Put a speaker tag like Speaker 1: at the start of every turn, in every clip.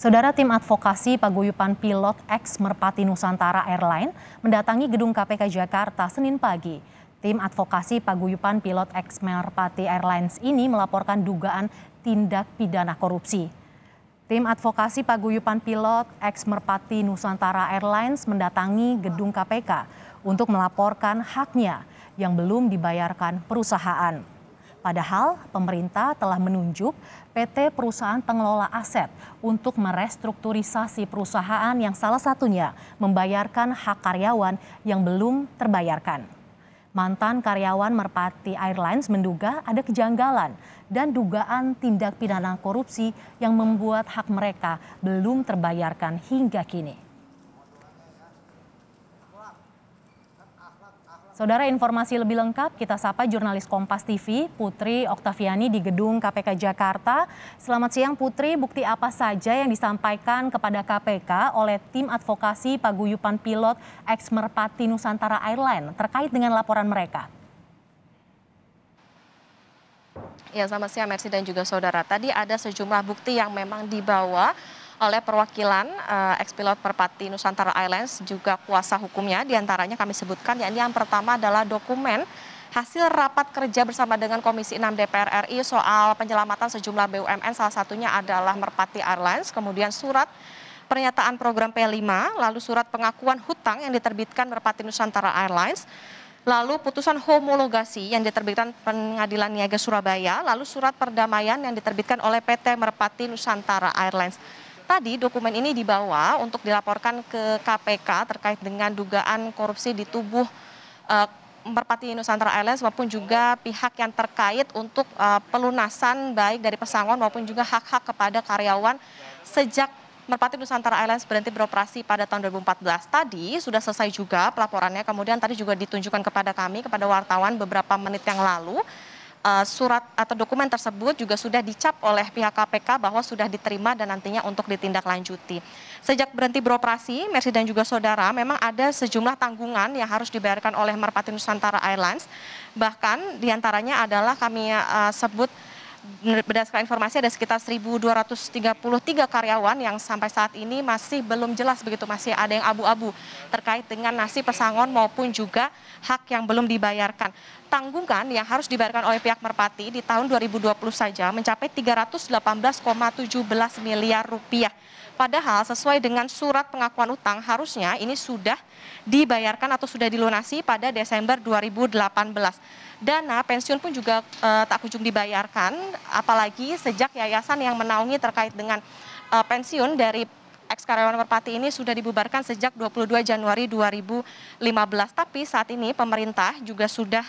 Speaker 1: Saudara, tim advokasi paguyuban pilot ex Merpati Nusantara Airline mendatangi gedung KPK Jakarta Senin pagi. Tim advokasi paguyuban pilot ex Merpati Airlines ini melaporkan dugaan tindak pidana korupsi. Tim advokasi paguyuban pilot ex Merpati Nusantara Airlines mendatangi gedung KPK untuk melaporkan haknya yang belum dibayarkan perusahaan. Padahal pemerintah telah menunjuk PT Perusahaan Pengelola Aset untuk merestrukturisasi perusahaan yang salah satunya membayarkan hak karyawan yang belum terbayarkan. Mantan karyawan Merpati Airlines menduga ada kejanggalan dan dugaan tindak pidana korupsi yang membuat hak mereka belum terbayarkan hingga kini. Saudara, informasi lebih lengkap kita sapa jurnalis Kompas TV Putri Oktaviani di gedung KPK Jakarta. Selamat siang Putri, bukti apa saja yang disampaikan kepada KPK oleh tim advokasi paguyuban pilot ex Merpati Nusantara Airline terkait dengan laporan mereka?
Speaker 2: Ya, selamat siang Mercy dan juga saudara. Tadi ada sejumlah bukti yang memang dibawa oleh perwakilan ex-pilot Merpati Nusantara Airlines juga kuasa hukumnya. Di antaranya kami sebutkan, yakni yang pertama adalah dokumen hasil rapat kerja bersama dengan Komisi 6 DPR RI soal penyelamatan sejumlah BUMN, salah satunya adalah Merpati Airlines, kemudian surat pernyataan program P5, lalu surat pengakuan hutang yang diterbitkan Merpati Nusantara Airlines, lalu putusan homologasi yang diterbitkan Pengadilan Niaga Surabaya, lalu surat perdamaian yang diterbitkan oleh PT Merpati Nusantara Airlines. Tadi dokumen ini dibawa untuk dilaporkan ke KPK terkait dengan dugaan korupsi di tubuh Merpati Nusantara Airlines maupun juga pihak yang terkait untuk pelunasan baik dari pesangon maupun juga hak-hak kepada karyawan sejak Merpati Nusantara Airlines berhenti beroperasi pada tahun 2014. Tadi sudah selesai juga pelaporannya, kemudian tadi juga ditunjukkan kepada kami, kepada wartawan beberapa menit yang lalu. Surat atau dokumen tersebut juga sudah dicap oleh pihak KPK bahwa sudah diterima dan nantinya untuk ditindaklanjuti. Sejak berhenti beroperasi, Mercy dan juga saudara, memang ada sejumlah tanggungan yang harus dibayarkan oleh Merpati Nusantara Airlines. Bahkan diantaranya adalah kami sebut berdasarkan informasi ada sekitar 1.233 karyawan yang sampai saat ini masih belum jelas begitu, masih ada yang abu-abu terkait dengan nasib pesangon maupun juga hak yang belum dibayarkan. Tanggungan yang harus dibayarkan oleh pihak Merpati di tahun 2020 saja mencapai 318,17 miliar rupiah. Padahal sesuai dengan surat pengakuan utang harusnya ini sudah dibayarkan atau sudah dilunasi pada Desember 2018. Dana pensiun pun juga tak kunjung dibayarkan, apalagi sejak yayasan yang menaungi terkait dengan pensiun dari ex-karyawan Merpati ini sudah dibubarkan sejak 22 Januari 2015. Tapi saat ini pemerintah juga sudah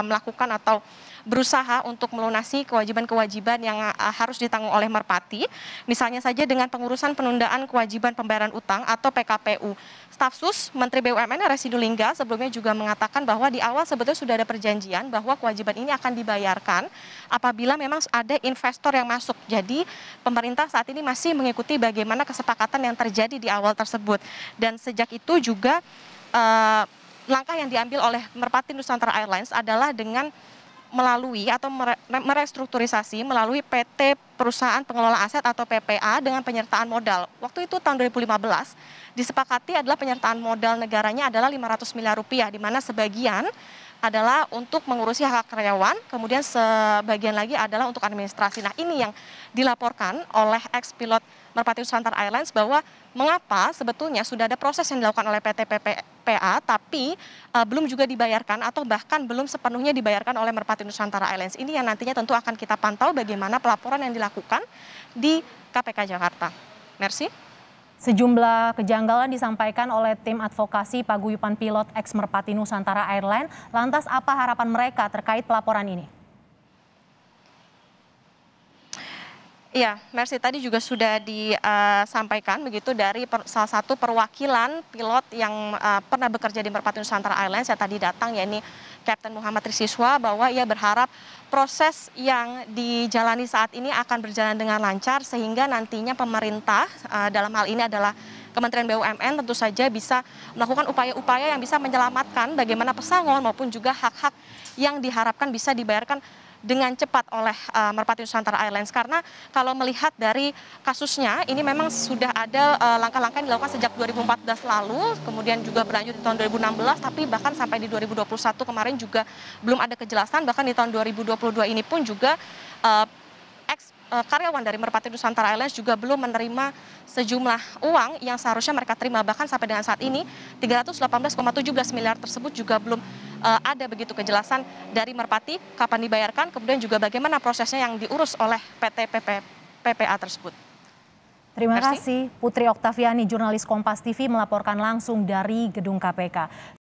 Speaker 2: melakukan atau berusaha untuk melunasi kewajiban-kewajiban yang harus ditanggung oleh Merpati. Misalnya saja dengan pengurusan penundaan kewajiban pembayaran utang atau PKPU. Staf Sus Menteri BUMN R.S. Sinulinga sebelumnya juga mengatakan bahwa di awal sebetulnya sudah ada perjanjian bahwa kewajiban ini akan dibayarkan apabila memang ada investor yang masuk. Jadi pemerintah saat ini masih mengikuti bagaimana kesepakatan yang terjadi di awal tersebut. Dan sejak itu juga langkah yang diambil oleh Merpati Nusantara Airlines adalah dengan melalui atau merestrukturisasi melalui PT Perusahaan Pengelola Aset atau PPA dengan penyertaan modal. Waktu itu tahun 2015 disepakati adalah penyertaan modal negaranya adalah 500 miliar rupiah, di mana sebagian adalah untuk mengurusi hak karyawan, kemudian sebagian lagi adalah untuk administrasi. Nah, ini yang dilaporkan oleh ex-pilot Merpati Nusantara Airlines bahwa mengapa sebetulnya sudah ada proses yang dilakukan oleh PT PPA tapi belum juga dibayarkan atau bahkan belum sepenuhnya dibayarkan oleh Merpati Nusantara Airlines. Ini yang nantinya tentu akan kita pantau bagaimana pelaporan yang dilakukan di KPK Jakarta. Mercy.
Speaker 1: Sejumlah kejanggalan disampaikan oleh tim advokasi paguyuban pilot ex Merpati Nusantara Airline. Lantas apa harapan mereka terkait pelaporan ini?
Speaker 2: Iya, Mercy, tadi juga sudah disampaikan begitu dari salah satu perwakilan pilot yang pernah bekerja di Merpati Nusantara Airlines yang tadi datang, yakni Kapten Muhammad Trisiswa, bahwa ia berharap proses yang dijalani saat ini akan berjalan dengan lancar sehingga nantinya pemerintah dalam hal ini adalah Kementerian BUMN tentu saja bisa melakukan upaya-upaya yang bisa menyelamatkan bagaimana pesangon maupun juga hak-hak yang diharapkan bisa dibayarkan dengan cepat oleh Merpati Nusantara Airlines, karena kalau melihat dari kasusnya ini memang sudah ada langkah-langkah yang dilakukan sejak 2014 lalu, kemudian juga berlanjut di tahun 2016, tapi bahkan sampai di 2021 kemarin juga belum ada kejelasan. Bahkan di tahun 2022 ini pun juga karyawan dari Merpati Nusantara Airlines juga belum menerima sejumlah uang yang seharusnya mereka terima. Bahkan sampai dengan saat ini 318,17 miliar tersebut juga belum ada begitu kejelasan dari Merpati kapan dibayarkan, kemudian juga bagaimana prosesnya yang diurus oleh PT PPA tersebut.
Speaker 1: Terima kasih Putri Oktaviani, jurnalis Kompas TV melaporkan langsung dari gedung KPK.